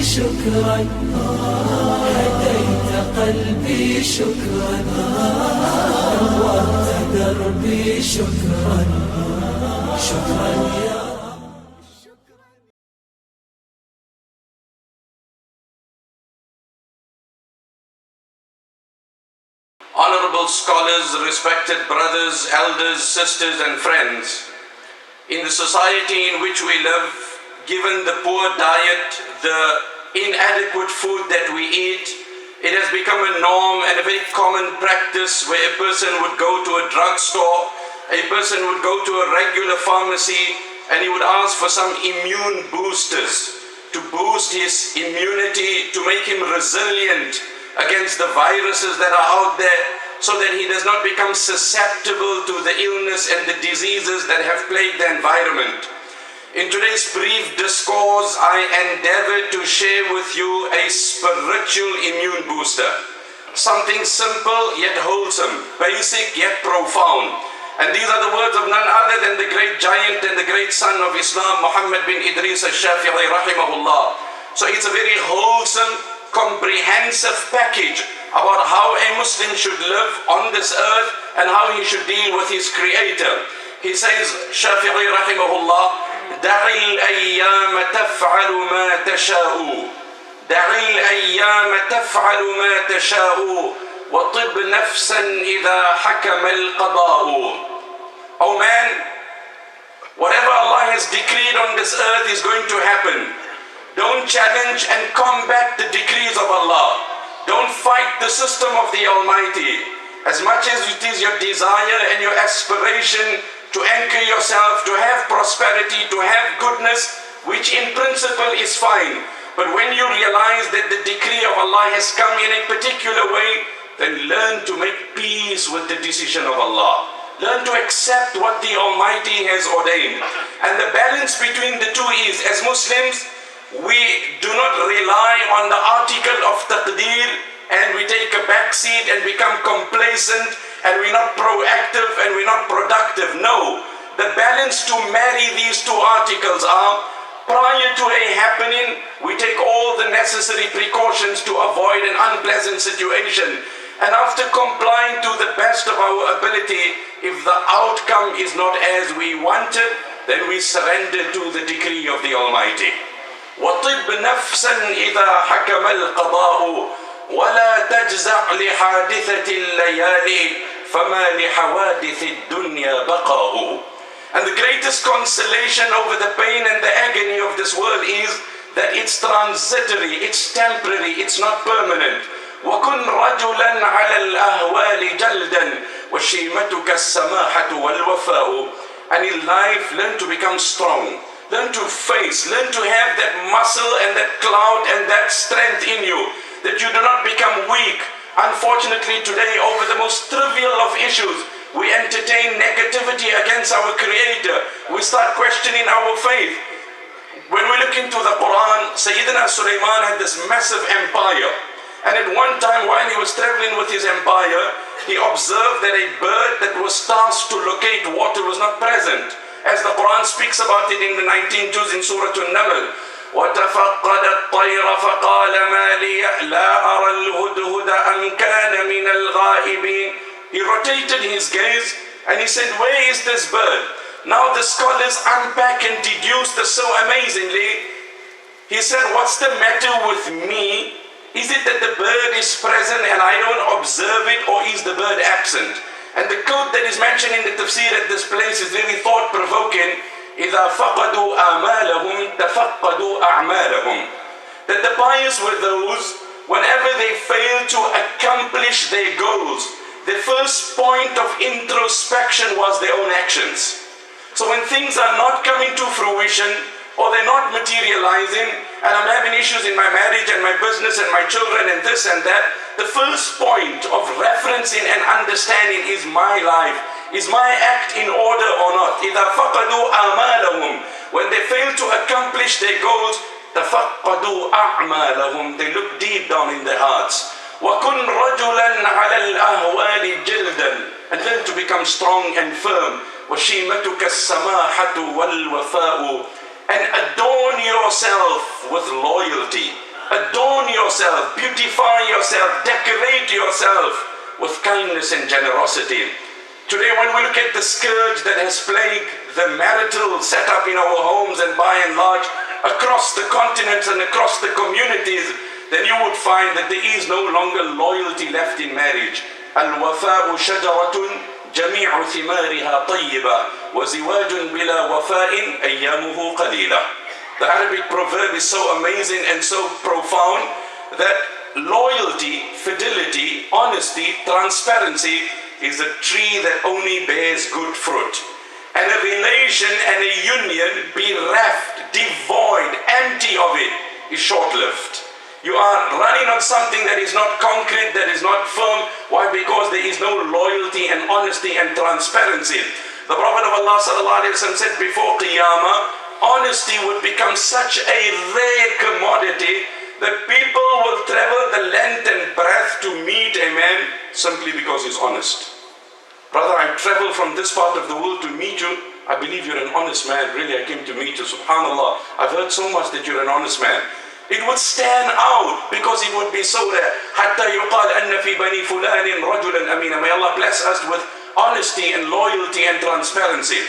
شكرا هديت قلبي شكرا نورت دربي شكرا شكرا يا Honorable scholars, respected brothers, elders, sisters and friends, in the society in which we live, given the poor diet, the inadequate food that we eat, it has become a norm and a very common practice where a person would go to a drugstore, a person would go to a regular pharmacy, and he would ask for some immune boosters to boost his immunity, to make him resilient against the viruses that are out there, so that he does not become susceptible to the illness and the diseases that have plagued the environment. In today's brief discourse, I endeavor to share with you a spiritual immune booster. Something simple yet wholesome, basic yet profound. And these are the words of none other than the great giant and the great son of Islam, Muhammad bin Idris al-Shafi'i rahimahullah. So it's a very wholesome, comprehensive package about how a Muslim should live on this earth and how he should deal with his creator. He says, Shafi'i rahimahullah, دع الأيام تفعل ما تشاء دع الأيام تفعل ما تشاء وطب نفسا إذا حكم القضاء. Oh man, whatever Allah has decreed on this earth is going to happen. Don't challenge and combat the decrees of Allah. Don't fight the system of the Almighty. As much as it is your desire and your aspiration to anchor yourself, to have prosperity, to have goodness, which in principle is fine. But when you realize that the decree of Allah has come in a particular way, then learn to make peace with the decision of Allah. Learn to accept what the Almighty has ordained. And the balance between the two is, as Muslims, we do not rely on the article of taqdeer and we take a back seat and become complacent and we're not proactive and we're not productive. No, the balance to marry these two articles are, prior to a happening, we take all the necessary precautions to avoid an unpleasant situation. And after complying to the best of our ability, if the outcome is not as we wanted, then we surrender to the decree of the Almighty. وَطِبْ نَفْسًا إِذَا حَكَمَ الْقَضَاءُ وَلَا تَجْزَعْ لِحَادِثَةِ اللَّيَالِي فَمَا لِحَوَادِثِ الدُّنْيَا بَقَاءُ. And the greatest consolation over the pain and the agony of this world is that it's transitory, it's temporary, it's not permanent. وَكُنْ رَجُلًا عَلَى الْأَهْوَالِ جَلْدًا وَشِيمَتُكَ السَّمَاحَةُ وَالْوَفَاءُ. And in life, learn to become strong. Learn to face, learn to have that muscle and that clout and that strength in you, that you do not become weak. Unfortunately today, over the most trivial of issues, we entertain negativity against our Creator. We start questioning our faith. When we look into the Quran, Sayyidina Suliman had this massive empire. And at one time while he was traveling with his empire, he observed that a bird that was tasked to locate water was not present. As the Quran speaks about it in the 19th juz in Surah An-Naml, وَتَفَقَّدَ الطَّيْرَ فَقَالَ مَا لِيَ لَا أَرَى الْهُدْهُدَ أَمْ كَانَ مِنَ الْغَائِبِينَ. He rotated his gaze and he said, where is this bird? Now the scholars unpack and deduce this so amazingly. He said, what's the matter with me? Is it that the bird is present and I don't observe it, or is the bird absent? And the quote that is mentioned in the tafsir at this place is really thought-provoking. إِذَا فَقَدُوا آمَالَهُمْ تَفَقَّدُوا أَعْمَالَهُمْ. That the pious were those, whenever they fail to accomplish their goals, the first point of introspection was their own actions. So when things are not coming to fruition, or they're not materializing, and I'm having issues in my marriage and my business and my children and this and that, the first point of referencing and understanding is my life. Is my act in order or not? إِذَا فَقَدُوا آمَالَهُمْ. When they fail to accomplish their goals, تَفَقَّدُوا أَعْمَالَهُمْ. They look deep down in their hearts. وَكُنْ رَجُلًا عَلَى الْأَهْوَالِ جِلْدًا. And then to become strong and firm. وَشِيمَتُكَ السَّمَاحَةُ وَالْوَفَاءُ. And adorn yourself with loyalty. adorn yourself, beautify yourself, decorate yourself with kindness and generosity. Today when we look at the scourge that has plagued the marital setup in our homes and by and large across the continents and across the communities, then you would find that there is no longer loyalty left in marriage. Al-wafa'u shajaratun jami'u thimariha tayyiba wa ziwajun bila wafa'in ayyamuhu qalila. The Arabic proverb is so amazing and so profound that loyalty, fidelity, honesty, transparency is a tree that only bears good fruit. And a relation and a union bereft, devoid, empty of it is short-lived. You are running on something that is not concrete, that is not firm. Why? Because there is no loyalty and honesty and transparency. The Prophet of Allah ﷺ said before Qiyamah, honesty would become such a rare commodity that people will travel the length and breadth to meet a man simply because he's honest. Brother, I traveled from this part of the world to meet you. I believe you're an honest man. Really, I came to meet you. Subhanallah. I've heard so much that you're an honest man. It would stand out because it would be so rare. حتى يقال أن في بني فلان رجلا أمينا. May Allah bless us with honesty and loyalty and transparency.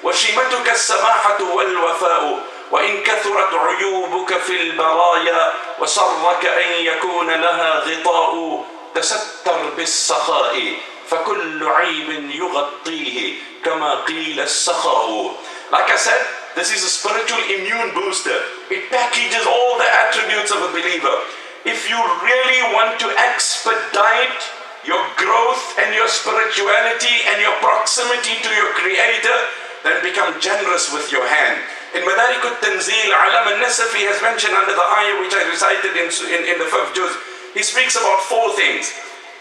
وشيمتك السماحة والوفاء وإن كثرت عيوبك في البرايا وسرك أن يكون لها غطاء تستر بالسخاء فكل عيب يغطيه كما قيل السخاء. Like I said, this is a spiritual immune booster. It packages all the attributes of a believer. If you really want to expedite your growth and your spirituality and your proximity to your Creator, then become generous with your hand. In Madarik al-Tanzil, Alom al-Nasafi has mentioned under the ayah which I recited in the 5th juz, he speaks about 4 things.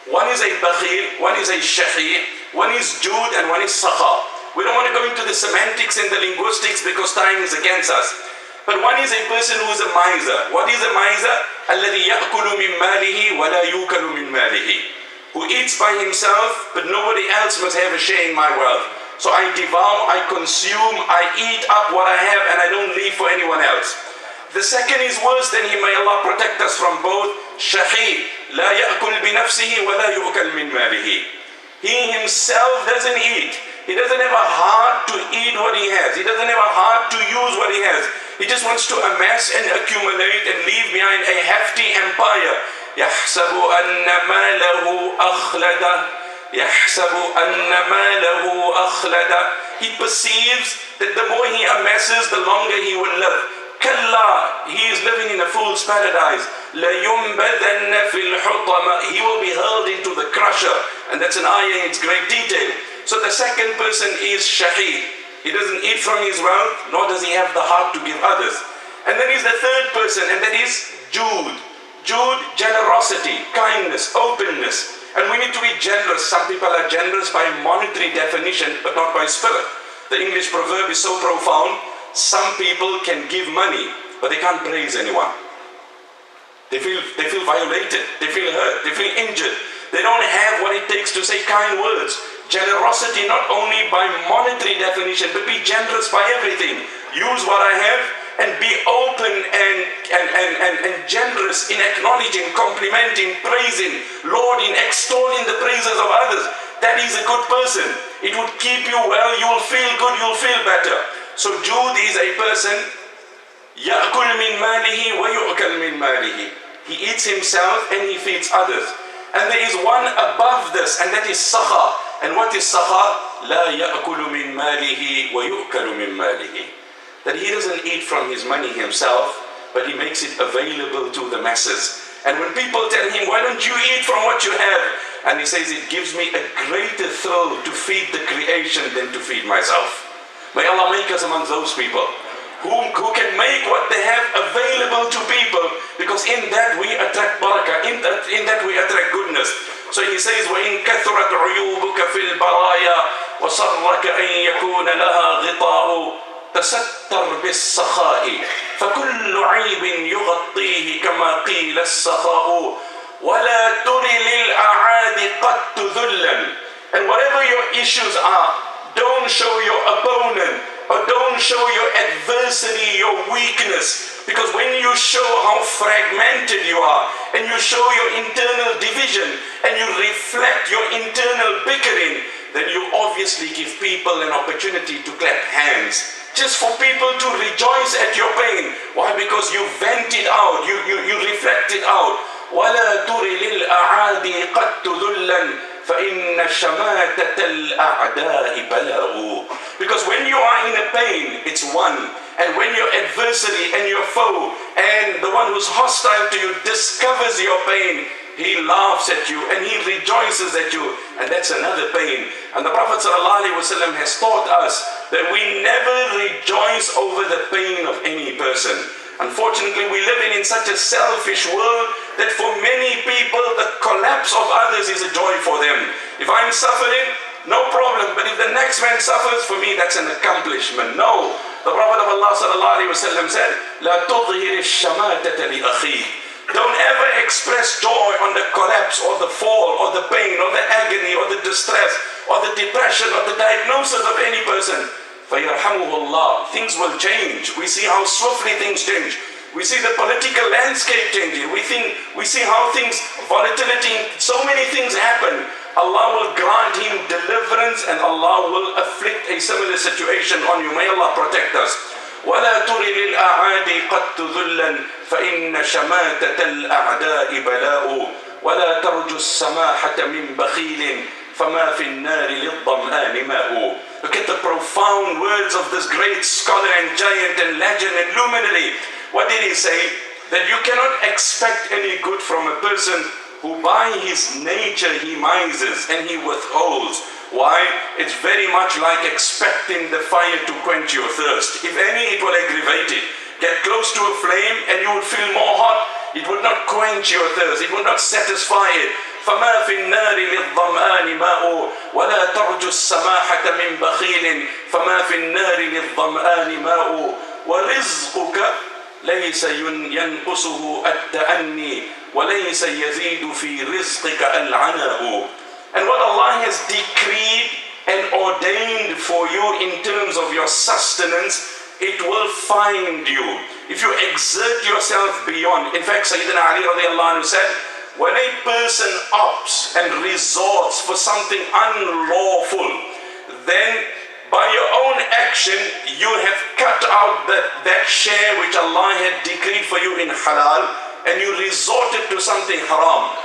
One is a bakhil, one is a shahi, one is jud, and one is sakha. We don't want to go into the semantics and the linguistics because time is against us. But one is a person who is a miser. What is a miser? الَّذِي يَأْكُلُ مِن مَالِهِ وَلَا يُوكَلُ مِن مَالِهِ. Who eats by himself, but nobody else must have a share in my wealth. So I devour, I consume, I eat up what I have and I don't leave for anyone else. The second is worse than him. May Allah protect us from both. Shahi, لا يأكل بنفسه ولا يؤكل من ماله. He himself doesn't eat. He doesn't have a heart to eat what he has. He doesn't have a heart to use what he has. He just wants to amass and accumulate and leave behind a hefty empire. يحسب أن ماله أخلده. يحسب أن ماله أخلده. He perceives that the more he amasses, the longer he will live. Kalla, he is living in a fool's paradise. لَيُنْبَذَنَّ فِي الْحُطَمَةِ. He will be hurled into the crusher. And that's an ayah in its great detail. So the second person is shahi. He doesn't eat from his wealth, nor does he have the heart to give others. And then is the third person, and that is jud. Jud, generosity, kindness, openness. And we need to be generous. Some people are generous by monetary definition, but not by spirit. The English proverb is so profound. Some people can give money, but they can't praise anyone. They feel violated, they feel hurt, they feel injured. They don't have what it takes to say kind words. Generosity not only by monetary definition, but be generous by everything. Use what I have and be open and generous in acknowledging, complimenting, praising, lauding, extolling the praises of others. That is a good person. It would keep you well, you will feel good, you will feel better. So Jud is a person, يَأْكُلْ مِن مَالِهِ وَيُؤْكَلْ مِن مَالِهِ. He eats himself and he feeds others. And there is one above this, and that is sakha. And what is sakha? لَا يَأْكُلُ مِن مَالِهِ وَيُؤْكَلُ مِن مَالِهِ. That he doesn't eat from his money himself, but he makes it available to the masses. And when people tell him, why don't you eat from what you have? And he says, it gives me a greater thrill to feed the creation than to feed myself. May Allah make us among those people who can make what they have available to people, because in that we attract barakah, in that we attract goodness. So he says, وَإِن كَثُرَتْ عُيُوبُكَ فِي الْبَرَايَا وَصَرَّكَ أَن يَكُونَ لَهَا غِطَاءُ تَسَتَّرْ بِالسَّخَاءِ فَكُلُّ عَيْبٍ يُغَطِّيهِ كَمَا قِيلَ السَّخَاءُ وَلَا تُرِ لِلْأَعَادِ قَدْ ذُلًّا. And whatever your issues are, don't show your opponent or don't show your adversary your weakness. Because when you show how fragmented you are, and you show your internal division, and you reflect your internal bickering, then you obviously give people an opportunity to clap hands, just for people to rejoice at your pain. Why? Because you vent it out, you reflect it out. وَلَا تُرِ لِلْأَعَادِي قَدْ تُذُلًّا فَإِنَّ شَمَاتَةَ الْأَعْدَاءِ بَلَغُ. Because when you are in a pain, it's one. And when your adversary and your foe and the one who's hostile to you discovers your pain, he laughs at you and he rejoices at you, and that's another pain. And the Prophet ﷺ has taught us that we never rejoice over the pain of any person. Unfortunately, we live in such a selfish world that for many people, the collapse of others is a joy for them. If I'm suffering, no problem. But if the next man suffers, for me, that's an accomplishment. No. The Prophet of Allah ﷺ said, "La tudhhir ash-shamatata li akhik." Don't ever express joy on the collapse or the fall or the pain or the agony or the distress or the depression or the diagnosis of any person. فَيَرْحَمُهُ اللَّهِ. Things will change. We see how swiftly things change. We see the political landscape changing. We see how things, volatility, so many things happen. Allah will grant him deliverance and Allah will afflict a similar situation on you. May Allah protect us. وَلَا تُرِ لِلْأَعَادِي قَدْ تُذُلًّا فَإِنَّ شَمَاتَةَ الْأَعْدَاءِ بَلَاءُ وَلَا تَرْجُ السَّمَاحَةَ مِنْ بَخِيلٍ فَمَا فِي النَّارِ لِلظَّمْآنِ مَاءُ. Look at the profound words of this great scholar and giant and legend and luminary. What did he say? That you cannot expect any good from a person who by his nature he mises and he withholds. Why? It's very much like expecting the fire to quench your thirst. If any, it will aggravate it. Get close to a flame and you will feel more hot. It will not quench your thirst. It will not satisfy it. فما في النار للظمآن ماء ولا ترجو السماحة من بخيل فما في النار للظمآن ماء ورزقك ليس ينقصه التأني وليس يزيد في رزقك العناء. And what Allah has decreed and ordained for you in terms of your sustenance, it will find you. If you exert yourself beyond. In fact, Sayyidina Ali radiallahu anhu said, when a person opts and resorts for something unlawful, then by your own action, you have cut out that share which Allah had decreed for you in halal, and you resorted to something haram.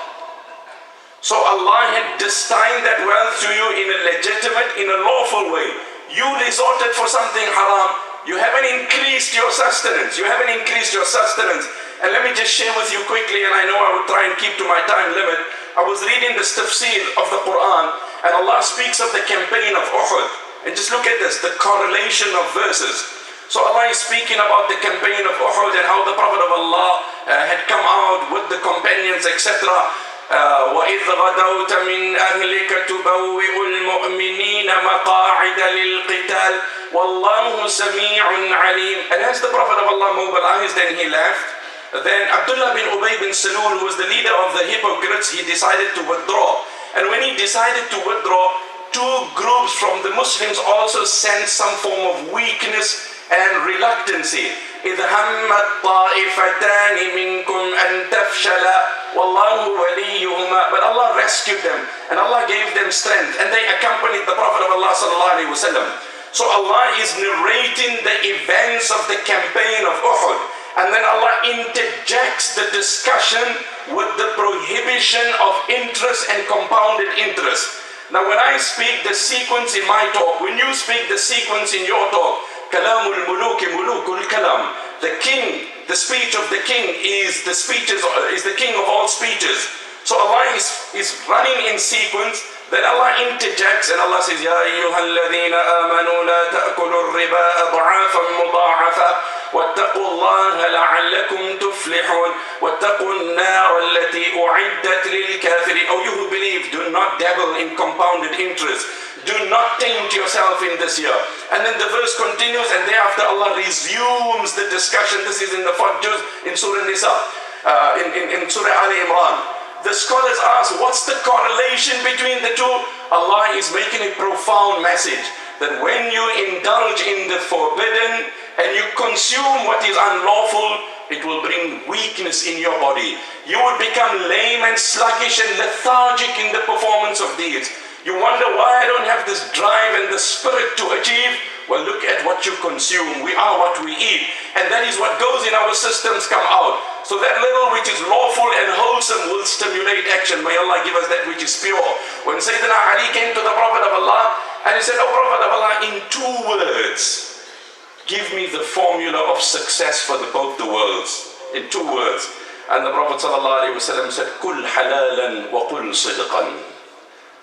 So Allah had destined that wealth to you in a legitimate, in a lawful way. You resorted for something haram. You haven't increased your sustenance. You haven't increased your sustenance. And let me just share with you quickly, and I know I will try and keep to my time limit. I was reading the tafsir of the Quran, and Allah speaks of the campaign of Uhud. And just look at this, the correlation of verses. So Allah is speaking about the campaign of Uhud and how the Prophet of Allah had come out with the companions, etc. وَإِذْ غَدَوْتَ مِنْ أَهْلِكَ تُبَوِّئُ الْمُؤْمِنِينَ مَقَاعِدَ لِلْقِتَالِ وَاللَّهُ سَمِيعٌ عَلِيمٌ. And as the Prophet of Allah mobilized and he left, then Abdullah bin Ubay bin Salul, who was the leader of the hypocrites, he decided to withdraw. And when he decided to withdraw, two groups from the Muslims also sensed some form of weakness and reluctancy. إِذْ هَمَّتْ طَائِفَتَانِ مِنْكُمْ أَن تَفْشَلَا وَاللَّهُ وَلِيُّهُمَا. But Allah rescued them and Allah gave them strength, and they accompanied the Prophet of Allah sallallahu alaihi wasallam. So Allah is narrating the events of the campaign of Uhud, and then Allah interjects the discussion with the prohibition of interest and compounded interest. Now when I speak the sequence in my talk, when you speak the sequence in your talk, kalamul muluki mulukul kalam. The king, the speech of the king is the king of all speeches. So Allah is running in sequence. Then Allah interjects and Allah says, Ya ayyuhalladhina amanu la ta'kulu ar-riba ad'afan mudha'afa wattaqu Allaha la'allakum tuflihun wattaqu an-nar allati u'iddat lil-kafirin. Oh, you who believe, do not dabble in compounded interest. Do not taint yourself in this year. And then the verse continues, and thereafter Allah resumes the discussion. This is in the 4th juz in Surah Nisa, in Surah Ali Imran. The scholars ask, what's the correlation between the two? Allah is making a profound message that when you indulge in the forbidden and you consume what is unlawful, it will bring weakness in your body. You would become lame and sluggish and lethargic in the performance of deeds. You wonder why I don't have this drive and the spirit to achieve. Well, look at what you consume. We are what we eat. And that is what goes in our systems come out. So that little which is lawful and wholesome will stimulate action. May Allah give us that which is pure. When Sayyidina Ali came to the Prophet of Allah and he said, "Oh Prophet of Allah, in 2 words, give me the formula of success for both the worlds." In 2 words. And the Prophet ﷺ said, "Kul halalan wa qul sidqan."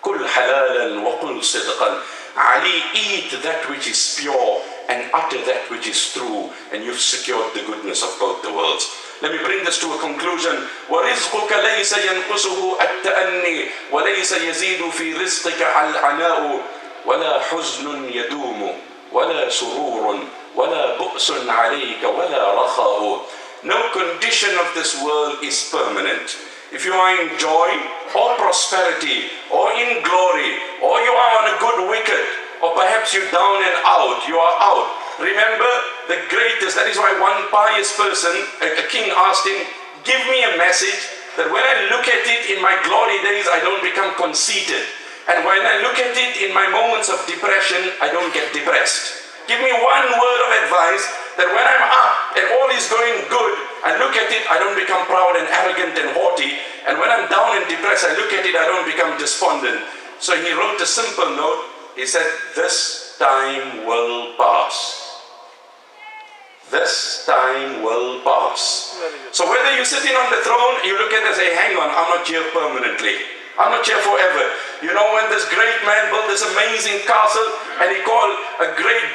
Kul halalan wa qul sidqan. Ali, eat that which is pure and utter that which is true, and you've secured the goodness of both the worlds. Let me bring this to a conclusion. وَرِزْقُكَ لَيْسَ يَنْقُصُهُ التَّأَنِّي وَلَيْسَ يَزِيدُ فِي رِزْقِكَ الْعَنَاءُ وَلَا حُزْنٌ يَدُومُ وَلَا سُرُورٌ وَلَا بُؤْسٌ عَلَيْكَ وَلَا رَخَاءُ. No condition of this world is permanent. If you are in joy or prosperity or in glory, or you are on a good wicket, or perhaps you're down and out, you are out. Remember the greatest, that is why one pious person, a king asked him, "Give me a message that when I look at it in my glory days, I don't become conceited. And when I look at it in my moments of depression, I don't get depressed. Give me one word of advice that when I'm up and all is going good, I look at it, I don't become proud and arrogant and haughty. And when I'm down and depressed, I look at it, I don't become despondent." So he wrote a simple note. He said, "This time will pass. This time will pass." So whether you're sitting on the throne, you look at it and say, "Hang on, I'm not here permanently. I'm not here forever." You know, when this great man built this amazing castle, and he called a great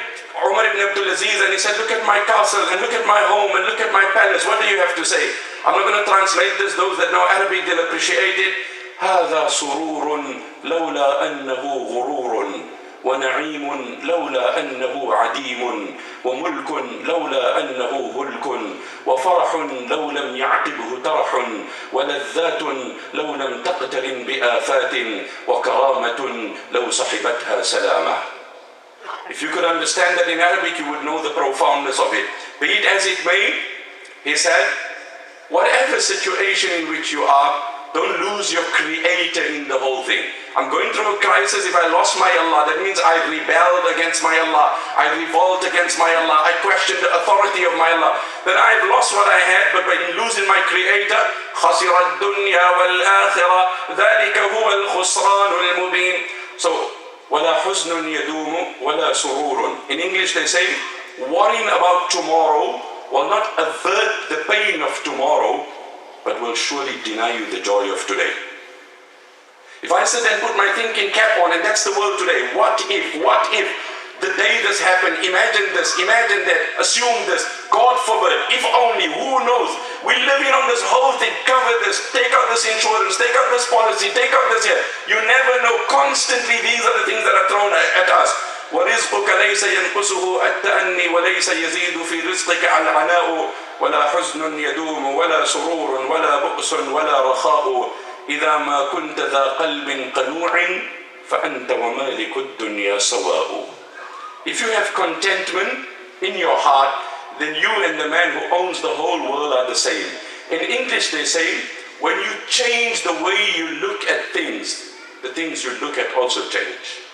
Umar ibn Abdul Aziz, and he said, "Look at my castle, and look at my home, and look at my palace. What do you have to say?" I'm not going to translate this. Those that know Arabic, they'll appreciate it. هذا سرور لولا أنه غرور ونعيم لولا أنه عديم وملك لولا أنه هلك وفرح لو لم يعقبه ترح ولذات لو لم تقترن بآفات وكرامة لو صحبتها سلامة. If you could understand that in Arabic, you would know the profoundness of it. Be it as it may, he said, whatever situation in which you are, don't lose your creator in the whole thing. I'm going through a crisis. If I lost my Allah, that means I rebelled against my Allah. I revolt against my Allah. I question the authority of my Allah. Then I've lost what I had, but by losing my creator, خَسِرَ الدُّنْيَا وَالْآخِرَةِ ذَلِكَ هُوَ الْخُسْرَانُ الْمُبِينُ. So, وَلَا حُزْنٌ يَدُومُ وَلَا سُرُورٌ. In English they say, worrying about tomorrow will not avert the pain of tomorrow, but will surely deny you the joy of today. If I sit and put my thinking cap on, and that's the world today, what if the day this happened, imagine this, imagine that, assume this, God forbid, if only, who knows? We're living on this whole thing, cover this, take out this insurance, take out this policy, take out this here. You never know, constantly these are the things that are thrown at us. وَرِزْقُكَ لَيْسَ يَنْقُصُهُ التَّأَنِّي وَلَيْسَ يَزِيدُ فِي رِزْقِكَ الْعَنَاءُ وَلَا حُزْنٌ يَدُومُ وَلَا سُرُورٌ وَلَا بُؤْسٌ وَلَا رَخَاءُ إِذَا مَا كُنْتَ ذَا قَلْبٍ قَنُوعٍ فَأَنْتَ وَمَالِكُ الدُّنْيَا سَوَاءُ. If you have contentment in your heart, then you and the man who owns the whole world are the same. In English they say, when you change the way you look at things, the things you look at also change.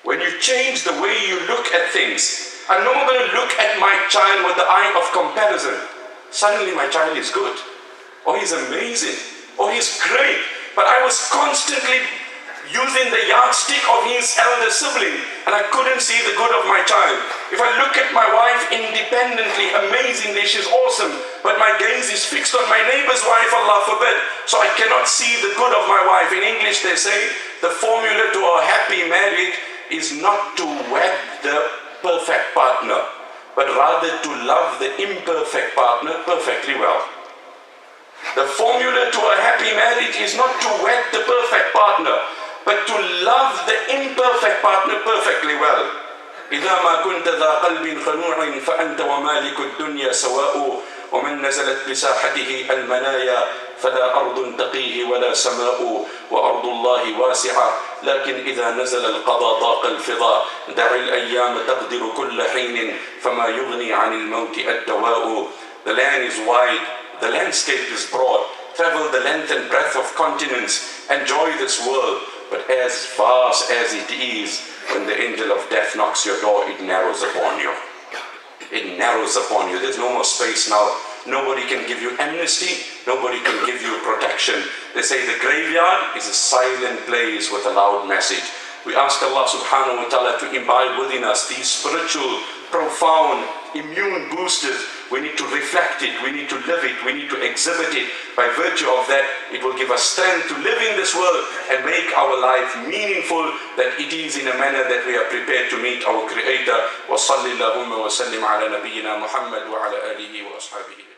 When you change the way you look at things, I'm no more going to look at my child with the eye of comparison. Suddenly my child is good, or he's amazing, or he's great. But I was constantly using the yardstick of his elder sibling, and I couldn't see the good of my child. If I look at my wife independently, amazingly, she's awesome, but my gaze is fixed on my neighbor's wife, Allah forbid, so I cannot see the good of my wife. In English they say, the formula to a happy marriage is not to wed the perfect partner, but rather to love the imperfect partner perfectly well. The formula to a happy marriage is not to wed the perfect partner, but to love the imperfect partner perfectly well. إذا ما كنت ذا قلب خنوع فأنت ومالك الدنيا سواء ومن نزلت بساحته المنايا فلا أرض تقيه ولا سماء وأرض الله واسعة لكن إذا نزل القضاء ضاق الفضاء دع الأيام تقدر كل حين فما يغني عن الموت الدواء The land is wide, the landscape is broad. Travel the length and breadth of continents, enjoy this world. But as vast as it is, when the angel of death knocks your door, it narrows upon you. It narrows upon you. There's no more space now. Nobody can give you amnesty. Nobody can give you protection. They say the graveyard is a silent place with a loud message. We ask Allah subhanahu wa ta'ala to imbibe within us these spiritual, profound, immune boosters. We need to reflect it, we need to live it, we need to exhibit it. By virtue of that, it will give us strength to live in this world and make our life meaningful, that it is in a manner that we are prepared to meet our Creator. Wa salli Allahumma wa sallim ala nabiyyina Muhammad wa ala alihi wa ashabihi.